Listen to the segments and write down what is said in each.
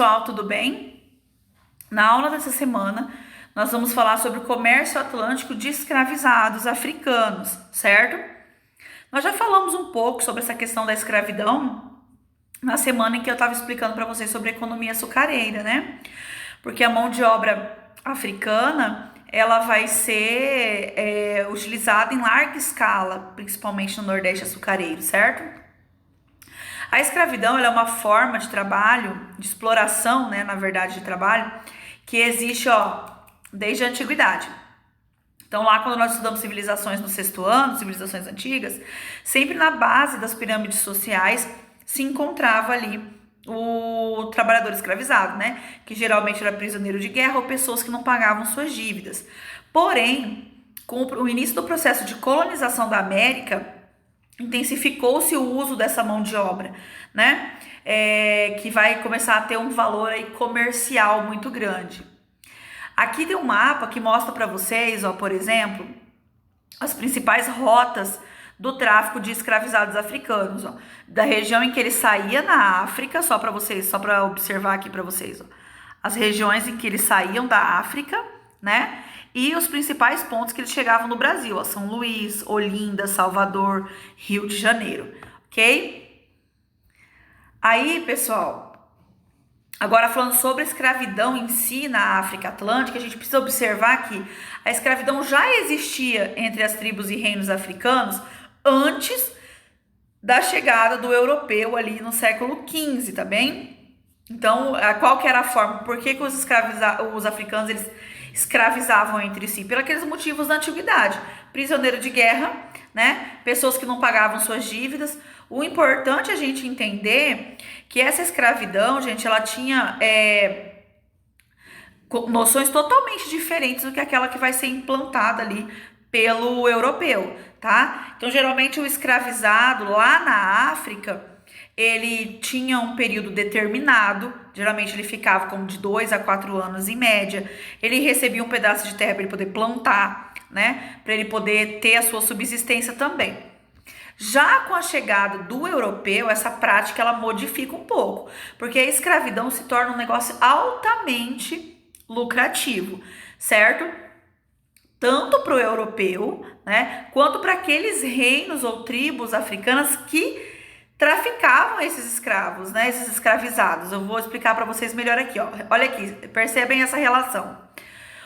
pessoal, tudo bem? Na aula dessa semana, nós vamos falar sobre o comércio atlântico de escravizados africanos, certo? Nós já falamos um pouco sobre essa questão da escravidão na semana em que eu estava explicando para vocês sobre a economia açucareira, né? Porque a mão de obra africana, ela vai ser utilizada em larga escala, principalmente no Nordeste açucareiro, certo? A escravidão ela é uma forma de trabalho, de exploração, né, na verdade, de trabalho, que existe, desde a antiguidade. Então, lá quando nós estudamos civilizações no sexto ano, civilizações antigas, sempre na base das pirâmides sociais se encontrava ali o trabalhador escravizado, né, que geralmente era prisioneiro de guerra ou pessoas que não pagavam suas dívidas. Porém, com o início do processo de colonização da América, intensificou-se o uso dessa mão de obra, né? Que vai começar a ter um valor aí comercial muito grande. Aqui tem um mapa que mostra para vocês, por exemplo, as principais rotas do tráfico de escravizados africanos, da região em que ele saía na África, só para observar aqui para vocês, as regiões em que eles saíam da África, né? E os principais pontos que eles chegavam no Brasil, São Luís, Olinda, Salvador, Rio de Janeiro, ok? Aí, pessoal, agora falando sobre a escravidão em si na África Atlântica, a gente precisa observar que a escravidão já existia entre as tribos e reinos africanos antes da chegada do europeu ali no século XV, tá bem? Então, qual que era a forma? Por que os africanos, eles escravizavam entre si? Por aqueles motivos da antiguidade. Prisioneiro de guerra, né? Pessoas que não pagavam suas dívidas. O importante é a gente entender que essa escravidão, gente, ela tinha noções totalmente diferentes do que aquela que vai ser implantada ali pelo europeu, tá? Então, geralmente o escravizado lá na África, ele tinha um período determinado, geralmente ele ficava como de 2 a 4 anos em média, ele recebia um pedaço de terra para ele poder plantar, né, para ele poder ter a sua subsistência também. Já com a chegada do europeu, essa prática ela modifica um pouco, porque a escravidão se torna um negócio altamente lucrativo, certo? Tanto para o europeu, né, quanto para aqueles reinos ou tribos africanas que traficavam esses escravos, né, esses escravizados. Eu vou explicar para vocês melhor aqui, Olha aqui, percebem essa relação.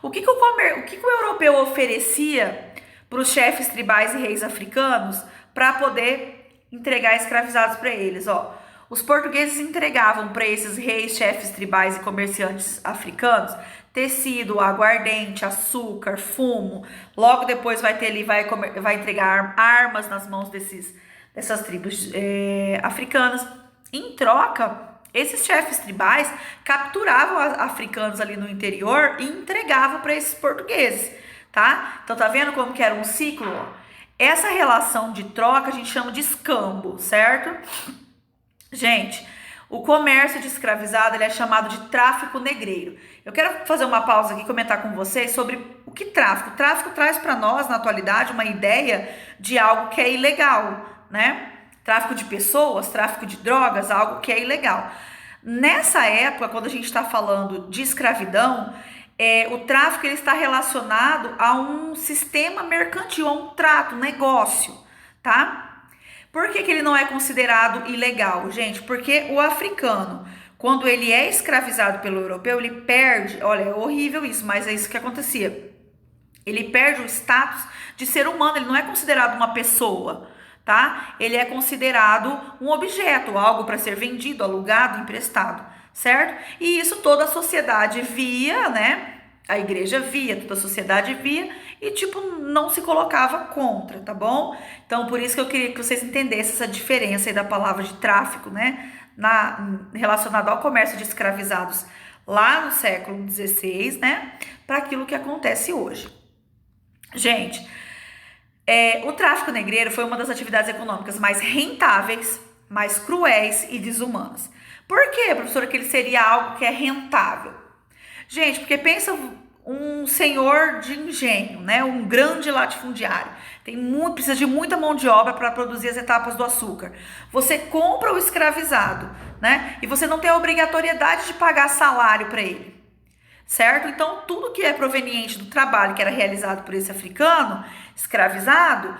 O que o europeu oferecia para os chefes tribais e reis africanos para poder entregar escravizados para eles, Os portugueses entregavam para esses reis, chefes tribais e comerciantes africanos tecido, aguardente, açúcar, fumo. Logo depois vai entregar armas nas mãos dessas tribos africanas. Em troca, esses chefes tribais capturavam africanos ali no interior e entregavam para esses portugueses, tá? Então tá vendo como que era um ciclo? Essa relação de troca a gente chama de escambo, certo? Gente, o comércio de escravizado ele é chamado de tráfico negreiro. Eu quero fazer uma pausa aqui e comentar com vocês sobre o que tráfico. O tráfico traz para nós, na atualidade, uma ideia de algo que é ilegal, né? Tráfico de pessoas, tráfico de drogas, algo que é ilegal. Nessa época, quando a gente está falando de escravidão, o tráfico ele está relacionado a um sistema mercantil, a um trato, um negócio, tá? Por que ele não é considerado ilegal, gente? Porque o africano, quando ele é escravizado pelo europeu, ele perde, olha, é horrível isso, mas é isso que acontecia. Ele perde o status de ser humano, ele não é considerado uma pessoa, tá? Ele é considerado um objeto, algo para ser vendido, alugado, emprestado, certo? E isso toda a sociedade via, né? A igreja via, toda a sociedade via e, não se colocava contra, tá bom? Então, por isso que eu queria que vocês entendessem essa diferença aí da palavra de tráfico, né? Relacionado ao comércio de escravizados lá no século XVI, né? Para aquilo que acontece hoje. Gente, o tráfico negreiro foi uma das atividades econômicas mais rentáveis, mais cruéis e desumanas. Por quê, professora, que ele seria algo que é rentável? Gente, porque pensa um senhor de engenho, né? Um grande latifundiário. Precisa de muita mão de obra para produzir as etapas do açúcar. Você compra o escravizado, né? E você não tem a obrigatoriedade de pagar salário para ele, certo? Então, tudo que é proveniente do trabalho que era realizado por esse africano escravizado,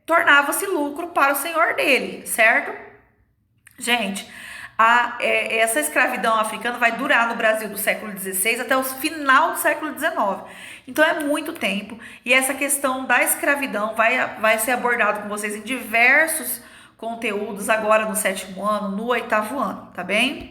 tornava-se lucro para o senhor dele, certo? Gente, essa escravidão africana vai durar no Brasil do século XVI até o final do século XIX. Então é muito tempo. E essa questão da escravidão vai ser abordado com vocês em diversos conteúdos agora no 7º ano, no 8º ano, tá bem?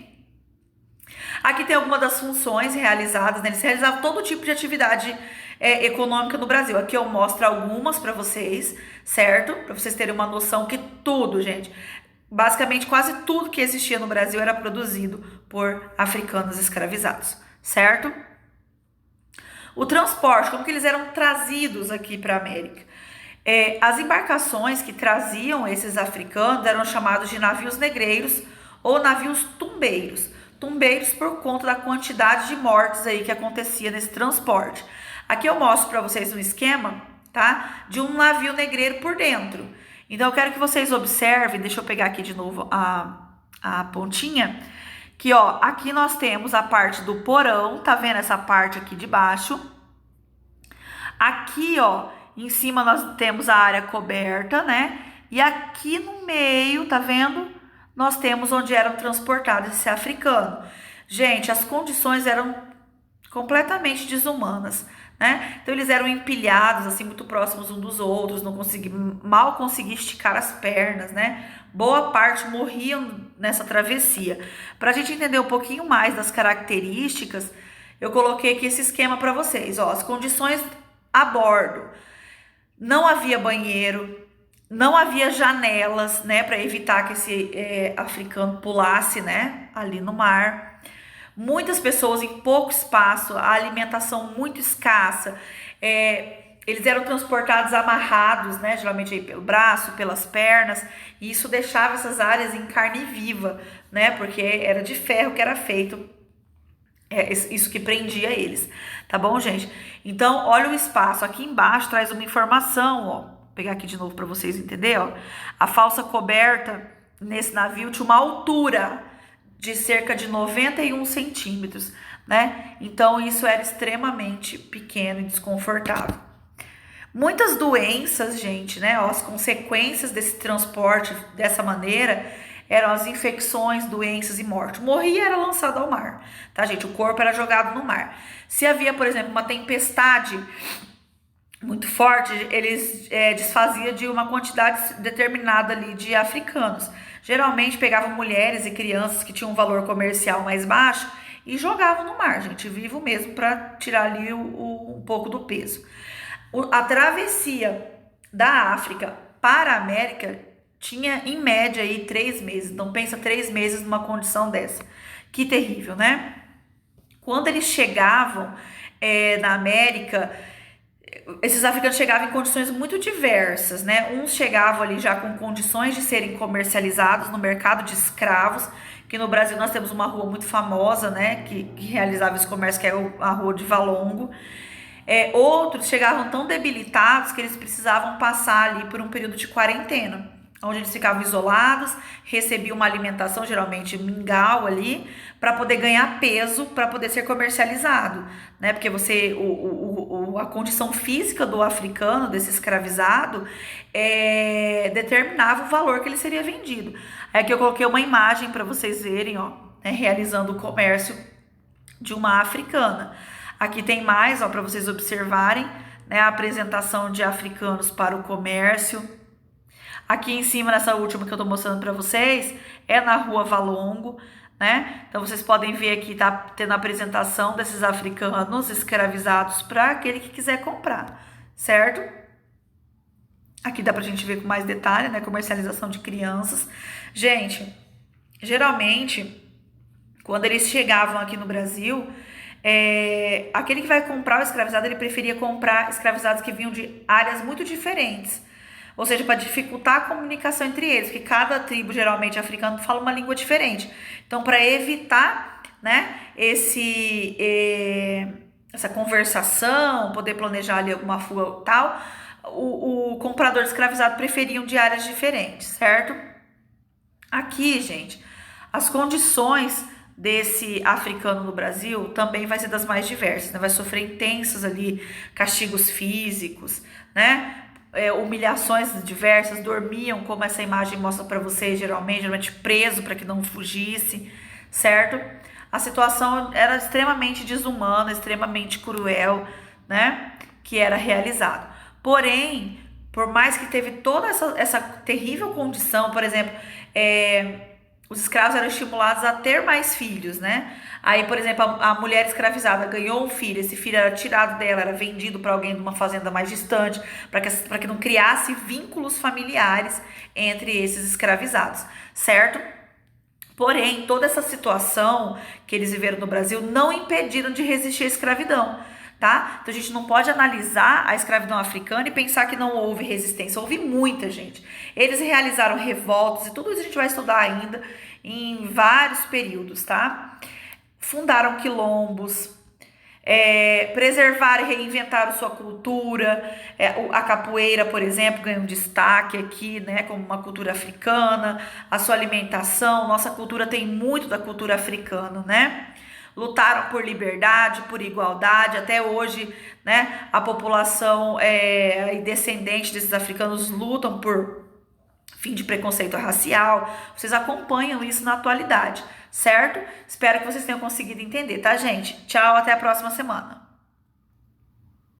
Aqui tem algumas das funções realizadas, né? Eles realizavam todo tipo de atividade econômica no Brasil. Aqui eu mostro algumas para vocês, certo? Para vocês terem uma noção que tudo, gente, basicamente quase tudo que existia no Brasil era produzido por africanos escravizados, certo? O transporte, como que eles eram trazidos aqui para a América? As embarcações que traziam esses africanos eram chamados de navios negreiros ou navios tumbeiros. Tumbeiros por conta da quantidade de mortes aí que acontecia nesse transporte. Aqui eu mostro para vocês um esquema, tá? De um navio negreiro por dentro. Então eu quero que vocês observem, deixa eu pegar aqui de novo a pontinha, que ó, aqui nós temos a parte do porão, tá vendo essa parte aqui de baixo? Aqui ó, em cima nós temos a área coberta, né? E aqui no meio, tá vendo? Nós temos onde eram transportados esse africano. Gente, as condições eram completamente desumanas, né? Então eles eram empilhados assim muito próximos uns dos outros, mal conseguia esticar as pernas, né? Boa parte morriam nessa travessia. Para a gente entender um pouquinho mais das características, eu coloquei aqui esse esquema para vocês. Ó, as condições a bordo: não havia banheiro, não havia janelas, né, para evitar que esse africano pulasse, né, ali no mar. Muitas pessoas em pouco espaço, a alimentação muito escassa. Eles eram transportados amarrados, né, geralmente aí pelo braço, pelas pernas, e isso deixava essas áreas em carne viva, né, porque era de ferro que era feito. Isso que prendia eles, tá bom, gente? Então, olha o espaço. Aqui embaixo traz uma informação, ó. Vou pegar aqui de novo para vocês entenderem, ó. A falsa coberta nesse navio tinha uma altura de cerca de 91 centímetros, né? Então, isso era extremamente pequeno e desconfortável. Muitas doenças, gente, né? Ó, as consequências desse transporte dessa maneira eram as infecções, doenças e morte. Morria e era lançado ao mar, tá, gente? O corpo era jogado no mar. Se havia, por exemplo, uma tempestade muito forte, eles desfaziam de uma quantidade determinada ali de africanos. Geralmente pegavam mulheres e crianças que tinham um valor comercial mais baixo e jogavam no mar, gente, vivo mesmo, para tirar ali um pouco do peso. A travessia da África para a América tinha em média aí 3 meses. Então pensa 3 meses numa condição dessa. Que terrível, né? Quando eles chegavam na América, esses africanos chegavam em condições muito diversas, né? Uns chegavam ali já com condições de serem comercializados no mercado de escravos, que no Brasil nós temos uma rua muito famosa, né? Que realizava esse comércio, que é a Rua de Valongo. Outros chegavam tão debilitados que eles precisavam passar ali por um período de quarentena, onde eles ficavam isolados, recebiam uma alimentação, geralmente mingau ali, para poder ganhar peso, para poder ser comercializado, né? Porque a condição física do africano, desse escravizado, determinava o valor que ele seria vendido. Aí aqui eu coloquei uma imagem para vocês verem, ó, né, realizando o comércio de uma africana. Aqui tem mais, ó, para vocês observarem, né, a apresentação de africanos para o comércio. Aqui em cima, nessa última que eu tô mostrando para vocês, é na Rua Valongo, né? Então vocês podem ver aqui, tá tendo a apresentação desses africanos escravizados para aquele que quiser comprar, certo? Aqui dá pra gente ver com mais detalhe, né? Comercialização de crianças. Gente, geralmente, quando eles chegavam aqui no Brasil, aquele que vai comprar o escravizado, ele preferia comprar escravizados que vinham de áreas muito diferentes. Ou seja, para dificultar a comunicação entre eles, porque cada tribo, geralmente africana, fala uma língua diferente. Então, para evitar, né, essa conversação, poder planejar ali alguma fuga e tal, o comprador escravizado preferiam de áreas diferentes, certo? Aqui, gente, as condições desse africano no Brasil também vai ser das mais diversas, né? Vai sofrer intensos ali castigos físicos, né? Humilhações diversas, dormiam, como essa imagem mostra para vocês, geralmente preso para que não fugisse, certo? A situação era extremamente desumana, extremamente cruel, né? Que era realizado. Porém, por mais que teve toda essa terrível condição, por exemplo, os escravos eram estimulados a ter mais filhos, né? Aí, por exemplo, a mulher escravizada ganhou um filho, esse filho era tirado dela, era vendido para alguém de uma fazenda mais distante, para que não criasse vínculos familiares entre esses escravizados, certo? Porém, toda essa situação que eles viveram no Brasil não impediram de resistir à escravidão, tá? Então a gente não pode analisar a escravidão africana e pensar que não houve resistência. Houve muita, gente. Eles realizaram revoltas e tudo isso a gente vai estudar ainda em vários períodos, tá? Fundaram quilombos, preservar e reinventar a sua cultura. A capoeira, por exemplo, ganha um destaque aqui, né, como uma cultura africana. A sua alimentação, nossa cultura tem muito da cultura africana, né? Lutaram por liberdade, por igualdade. Até hoje, né, a população e descendente desses africanos lutam por fim de preconceito racial. Vocês acompanham isso na atualidade, certo? Espero que vocês tenham conseguido entender, tá, gente? Tchau, até a próxima semana.